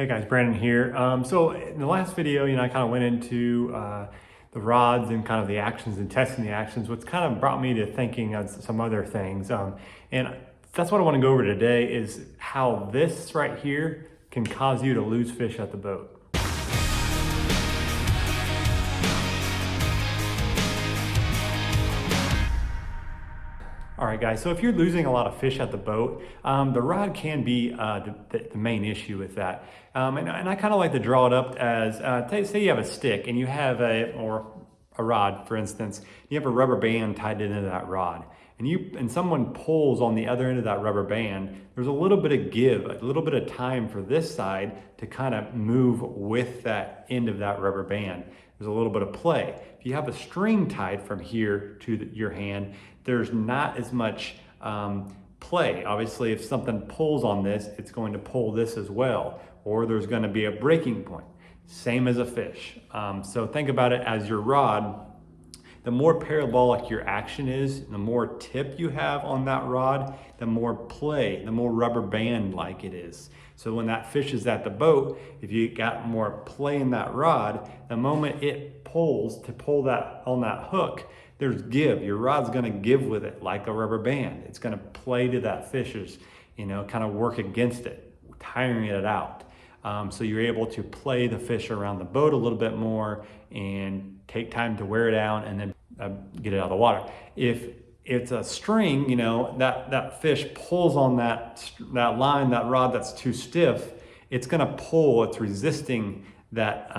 Hey guys, Brandon here. So in the last video, I kind of went into the rods and kind of the actions and testing the actions, what's kind of brought me to thinking of some other things. And that's what I want to go over today is how this right here can cause you to lose fish at the boat. All right, guys, so if you're losing a lot of fish at the boat, the rod can be the main issue with that. And I kind of like to draw it up as, say you have a stick and you have or a rod, for instance, you have a rubber band tied into that rod. And someone pulls on the other end of that rubber band, there's a little bit of give, a little bit of time for this side to kind of move with that end of that rubber band. There's a little bit of play. If you have a string tied from here to your hand, there's not as much play. Obviously, if something pulls on this, it's going to pull this as well, or there's going to be a breaking point. Same as a fish. So think about it as your rod. The more parabolic your action is, the more tip you have on that rod, the more play, the more rubber band like it is. So when that fish is at the boat, if you got more play in that rod, the moment it pulls to pull that on that hook, there's give. Your rod's gonna give with it like a rubber band. It's gonna play to that fish's, kind of work against it, tiring it out. So you're able to play the fish around the boat a little bit more and take time to wear it down and then get it out of the water. If it's a string, that fish pulls on that line, that rod that's too stiff, it's gonna pull, it's resisting that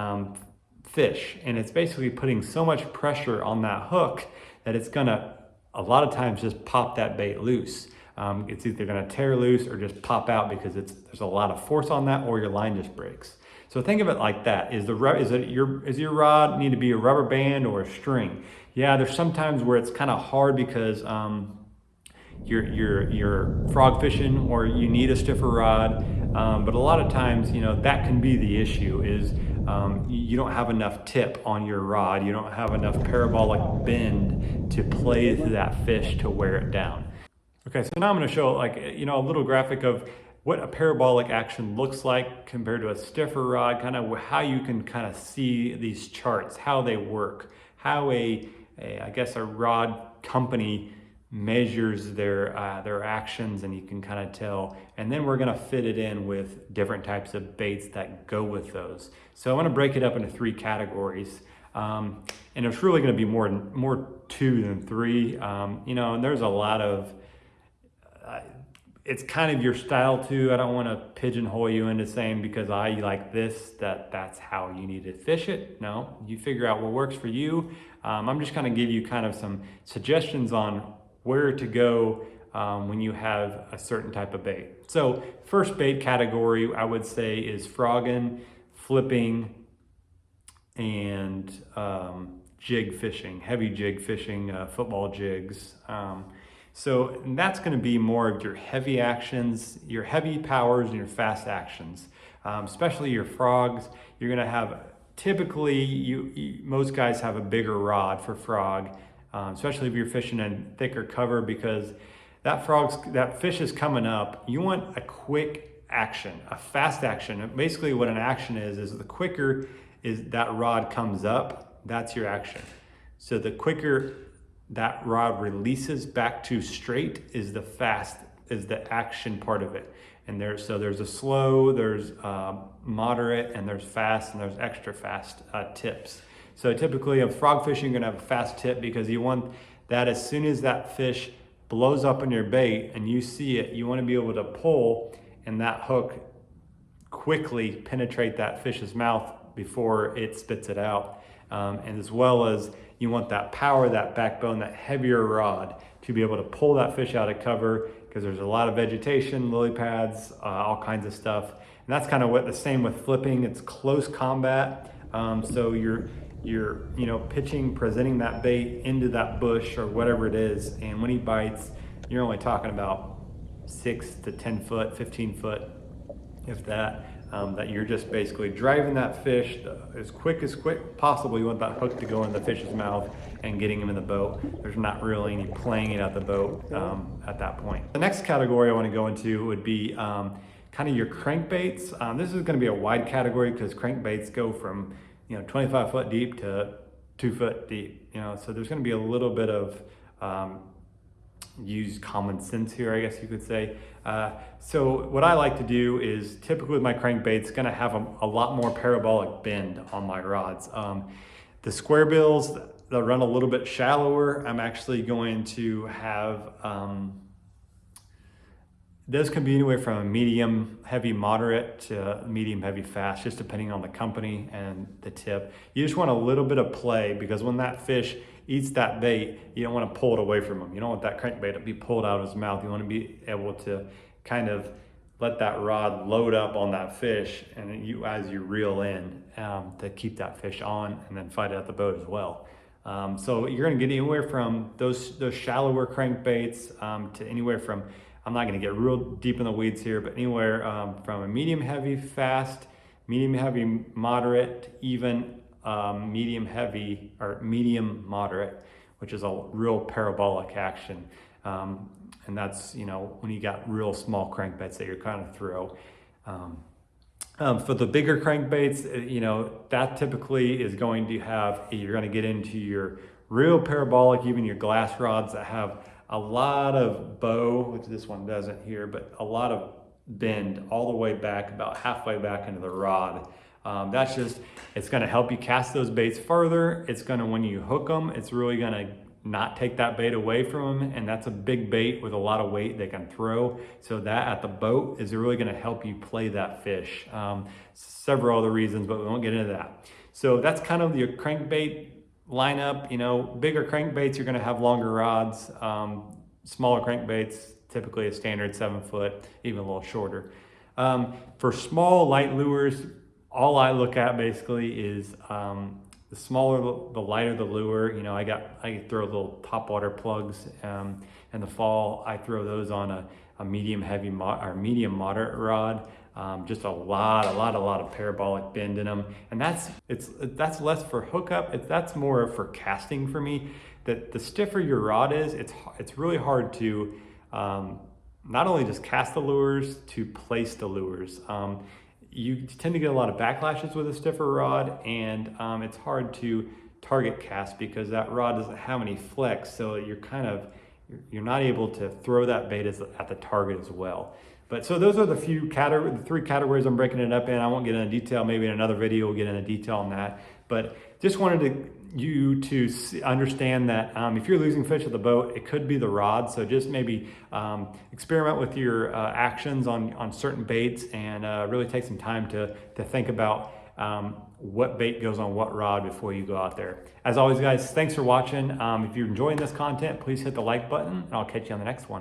fish. And it's basically putting so much pressure on that hook that it's gonna, a lot of times, just pop that bait loose. It's either gonna tear loose or just pop out because there's a lot of force on that, or your line just breaks. So think of it like that. Is your rod need to be a rubber band or a string? Yeah, there's sometimes where it's kind of hard because you're frog fishing or you need a stiffer rod. But a lot of times, that can be the issue is you don't have enough tip on your rod. You don't have enough parabolic bend to play to that fish to wear it down. Okay, so now I'm going to show a little graphic of what a parabolic action looks like compared to a stiffer rod, kind of how you can kind of see these charts, how they work, how I guess a rod company measures their actions, and you can kind of tell. And then we're going to fit it in with different types of baits that go with those. So I'm going to break it up into 3 categories. And it's really going to be more 2 than 3. And there's a lot of it's kind of your style too. I don't want to pigeonhole you into saying because I like this, that's how you need to fish it. No, you figure out what works for you. I'm just going to give you kind of some suggestions on where to go when you have a certain type of bait. So first bait category I would say is frogging, flipping, and jig fishing, heavy jig fishing, football jigs. So that's going to be more of your heavy actions, your heavy powers, and your fast actions. Especially your frogs, you're going to have, typically, most guys have a bigger rod for frog, especially if you're fishing in thicker cover, because that fish is coming up. You want a quick action, a fast action. Basically what an action is the quicker that rod comes up, that's your action. So the quicker that rod releases back to straight is the action part of it. And there's a slow, there's moderate, and there's fast, and there's extra fast tips. So typically of frog fishing, you're gonna have a fast tip because you want that as soon as that fish blows up in your bait and you see it, you wanna be able to pull and that hook quickly penetrate that fish's mouth before it spits it out. And as well as you want that power, that backbone, that heavier rod to be able to pull that fish out of cover because there's a lot of vegetation, lily pads, all kinds of stuff. And that's kind of what the same with flipping. It's close combat. So you're pitching, presenting that bait into that bush or whatever it is. And when he bites, you're only talking about 6 to 10 foot, 15 foot, if that. That you're just basically driving that fish as quick possible. You want that hook to go in the fish's mouth and getting him in the boat. There's not really any playing it at the boat at that point. The next category I want to go into would be kind kind of your crankbaits. This is going to be a wide category because crankbaits go from 25 foot deep to 2 foot deep. So there's going to be a little bit of use common sense here, I guess you could say. So what I like to do is typically with my crankbaits, going to have a lot more parabolic bend on my rods. The square bills that run a little bit shallower, I'm actually going to have those can be anywhere from a medium heavy moderate to medium heavy fast, just depending on the company and the tip. You just want a little bit of play, because when that fish eats that bait, you don't want to pull it away from him. You don't want that crankbait to be pulled out of his mouth. You want to be able to kind of let that rod load up on that fish, and as you reel in to keep that fish on and then fight it at the boat as well. So you're going to get anywhere from those shallower crankbaits to anywhere from, I'm not going to get real deep in the weeds here, but anywhere from a medium heavy fast, medium heavy moderate, even medium heavy or medium moderate, which is a real parabolic action. And that's, when you got real small crankbaits that you're kind of throw. For the bigger crankbaits, that typically is going to have, you're going to get into your real parabolic, even your glass rods that have a lot of bow, which this one doesn't here, but a lot of bend all the way back, about halfway back into the rod. That's just, it's going to help you cast those baits further. It's going to, when you hook them, it's really going to not take that bait away from them. And that's a big bait with a lot of weight they can throw. So that at the boat is really going to help you play that fish. Several other reasons, but we won't get into that. So that's kind of your crankbait lineup. Bigger crankbaits, you're going to have longer rods. Smaller crankbaits, typically a standard 7 foot, even a little shorter. For small light lures, all I look at basically is the smaller, the lighter the lure. I throw little topwater plugs. In the fall, I throw those on a medium heavy or medium moderate rod. Just a lot of parabolic bend in them, and that's less for hookup. That's more for casting for me. That the stiffer your rod is, it's really hard to not only just cast the lures, to place the lures. You tend to get a lot of backlashes with a stiffer rod, and it's hard to target cast because that rod doesn't have any flex, so you're not able to throw that bait at the target as well. But so those are the three categories I'm breaking it up in. I won't get into detail. Maybe in another video we'll get into detail on that. But just wanted you to understand that if you're losing fish at the boat, it could be the rod. So just maybe experiment with your actions on certain baits, and really take some time to think about what bait goes on what rod before you go out there. As always, guys, thanks for watching. If you're enjoying this content, please hit the like button, and I'll catch you on the next one.